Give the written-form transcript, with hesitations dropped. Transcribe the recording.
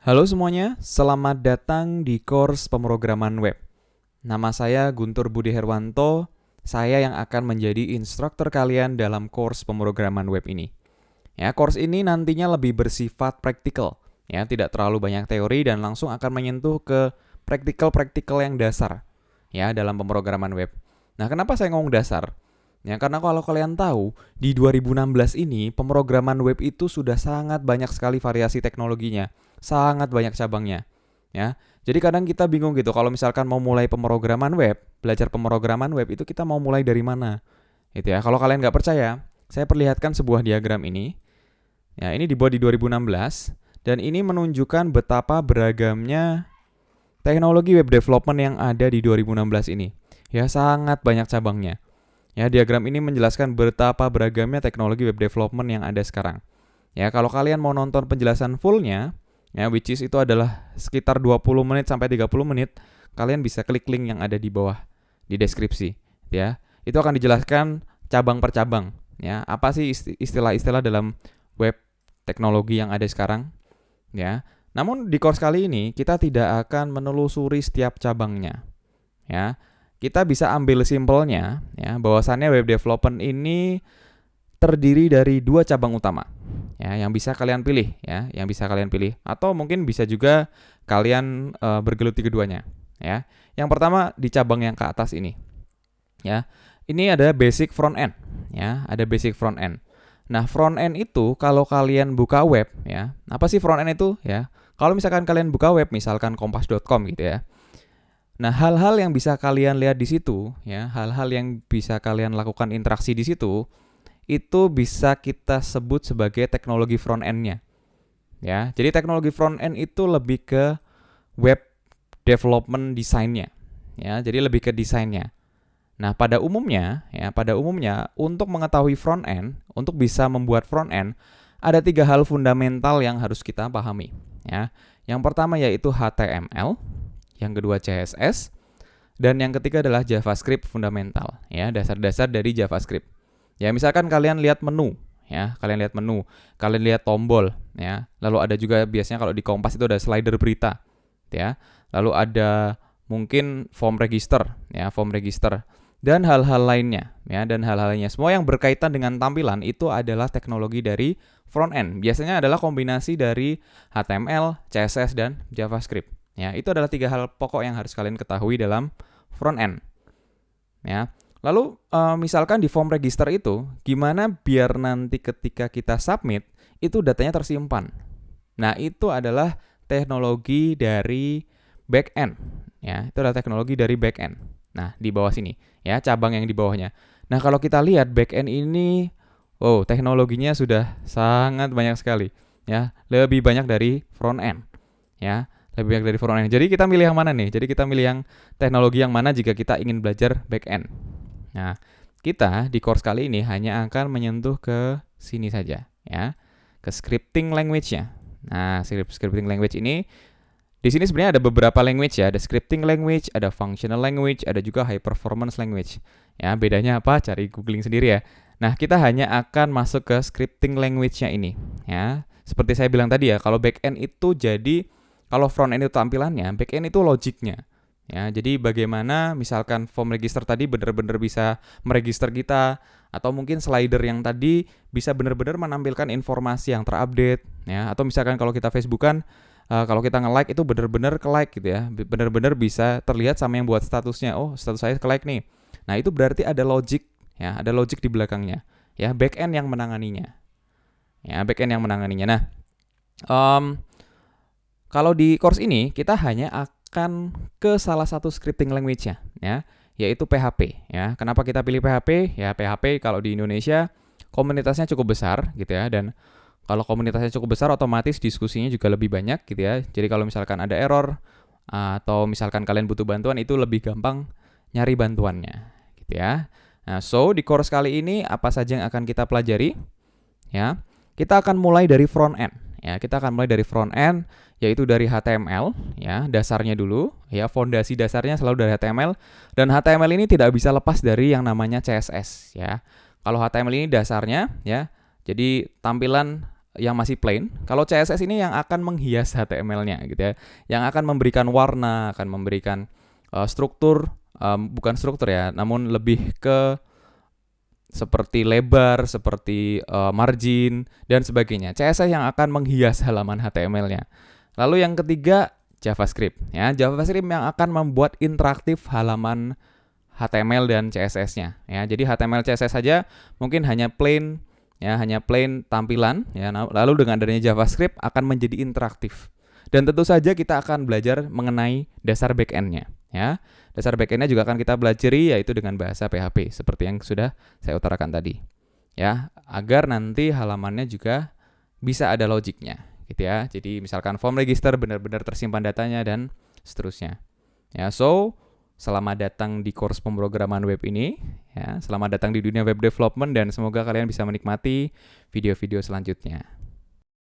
Halo semuanya, selamat datang di course pemrograman web. Nama saya Guntur Budi Herwanto, saya yang akan menjadi instruktur kalian dalam course pemrograman web ini. Ya, course ini nantinya lebih bersifat praktikal, ya, tidak terlalu banyak teori dan langsung akan menyentuh ke praktikal yang dasar, ya, dalam pemrograman web. Nah, kenapa saya ngomong dasar? Ya, karena kalau kalian tahu, di 2016 ini pemrograman web itu sudah sangat banyak sekali variasi teknologinya, sangat banyak cabangnya, ya. Jadi kadang kita bingung gitu kalau misalkan mau mulai pemrograman web, belajar pemrograman web itu kita mau mulai dari mana? Gitu ya. Kalau kalian nggak percaya, saya perlihatkan sebuah diagram ini. Ya, ini dibuat di 2016 dan ini menunjukkan betapa beragamnya teknologi web development yang ada di 2016 ini. Ya, sangat banyak cabangnya. Ya, diagram ini menjelaskan betapa beragamnya teknologi web development yang ada sekarang. Ya, kalau kalian mau nonton penjelasan fullnya, ya, which is itu adalah sekitar 20 menit sampai 30 menit, kalian bisa klik link yang ada di bawah di deskripsi, ya. Itu akan dijelaskan cabang per cabang, ya. Apa sih istilah-istilah dalam web teknologi yang ada sekarang, ya. Namun di course kali ini kita tidak akan menelusuri setiap cabangnya, ya. Kita bisa ambil simpelnya, ya, bahwasannya web development ini terdiri dari dua cabang utama, ya, yang bisa kalian pilih, ya, yang bisa kalian pilih, atau mungkin bisa juga kalian bergeluti keduanya, ya. Yang pertama di cabang yang ke atas ini, ya, ini ada basic front end, ya, ada basic front end. Nah, front end itu kalau kalian buka web, ya, apa sih front end itu, ya? Kalau misalkan kalian buka web, misalkan kompas.com gitu ya. Nah, hal-hal yang bisa kalian lihat di situ, ya, hal-hal yang bisa kalian lakukan interaksi di situ, itu bisa kita sebut sebagai teknologi front end-nya. Ya, jadi teknologi front end itu lebih ke web development desainnya. Ya, jadi lebih ke desainnya. Nah, pada umumnya untuk mengetahui front end, untuk bisa membuat front end, ada 3 hal fundamental yang harus kita pahami. Ya, yang pertama yaitu HTML, yang kedua CSS, dan yang ketiga adalah JavaScript fundamental, ya, dasar-dasar dari JavaScript. Ya, misalkan kalian lihat menu, ya, kalian lihat tombol, ya. Lalu ada juga biasanya kalau di Kompas itu ada slider berita, ya. Lalu ada mungkin form register, ya, dan hal-hal lainnya, ya, semua yang berkaitan dengan tampilan itu adalah teknologi dari front end. Biasanya adalah kombinasi dari HTML, CSS dan JavaScript. Ya, itu adalah 3 hal pokok yang harus kalian ketahui dalam front end. Ya. Lalu misalkan di form register itu, gimana biar nanti ketika kita submit, itu datanya tersimpan. Nah, itu adalah teknologi dari back end. Ya, itu adalah teknologi dari back end. Nah, di bawah sini, ya, cabang yang di bawahnya. Nah, kalau kita lihat back end ini, teknologinya sudah sangat banyak sekali. Ya, lebih banyak dari front end. Ya, lebih banyak dari front end. Jadi kita milih yang mana nih? Jadi kita milih yang teknologi yang mana jika kita ingin belajar back end. Nah, kita di course kali ini hanya akan menyentuh ke sini saja, ya, ke scripting language-nya. Nah, scripting language ini di sini sebenarnya ada beberapa language, ya, ada scripting language, ada functional language, ada juga high performance language. Ya, bedanya apa? Cari googling sendiri ya. Nah, kita hanya akan masuk ke scripting language-nya ini, ya. Seperti saya bilang tadi ya, kalau back end itu jadi kalau front end itu tampilannya, back end itu logiknya. Ya, jadi bagaimana misalkan form register tadi benar-benar bisa meregister kita, atau mungkin slider yang tadi bisa benar-benar menampilkan informasi yang terupdate, ya, atau misalkan kalau kita Facebookan, kalau kita nge-like itu benar-benar ke-like gitu ya, benar-benar bisa terlihat sama yang buat statusnya, oh status saya ke-like nih. Nah, itu berarti ada logic, ya, ada logic di belakangnya, ya, back end yang menanganinya. Ya, back end yang menanganinya. Nah, kalau di course ini kita hanya akan ke salah satu scripting language-nya, ya, yaitu PHP, ya. Kenapa kita pilih PHP? Ya, PHP kalau di Indonesia komunitasnya cukup besar gitu ya, dan kalau komunitasnya cukup besar otomatis diskusinya juga lebih banyak gitu ya. Jadi kalau misalkan ada error atau misalkan kalian butuh bantuan itu lebih gampang nyari bantuannya gitu ya. Nah, so di course kali ini apa saja yang akan kita pelajari? Ya, kita akan mulai dari front end. Ya, kita akan mulai dari front end, yaitu dari HTML, ya, dasarnya dulu, ya, fondasi dasarnya selalu dari HTML, dan HTML ini tidak bisa lepas dari yang namanya CSS, ya. Kalau HTML ini dasarnya, ya, jadi tampilan yang masih plain. Kalau CSS ini yang akan menghias HTML-nya gitu ya. Yang akan memberikan warna, akan memberikan struktur, bukan struktur ya, namun lebih ke seperti lebar, seperti margin dan sebagainya. CSS yang akan menghias halaman HTML-nya. Lalu yang ketiga, JavaScript ya. JavaScript yang akan membuat interaktif halaman HTML dan CSS-nya ya. Jadi HTML CSS saja mungkin hanya plain ya, hanya plain tampilan ya. Lalu dengan adanya JavaScript akan menjadi interaktif. Dan tentu saja kita akan belajar mengenai dasar backend-nya ya. Dasar backend-nya juga akan kita pelajari, yaitu dengan bahasa PHP seperti yang sudah saya utarakan tadi. Ya, agar nanti halamannya juga bisa ada logiknya gitu ya. Jadi misalkan form register benar-benar tersimpan datanya dan seterusnya. Ya, so selamat datang di course pemrograman web ini ya. Selamat datang di dunia web development dan semoga kalian bisa menikmati video-video selanjutnya.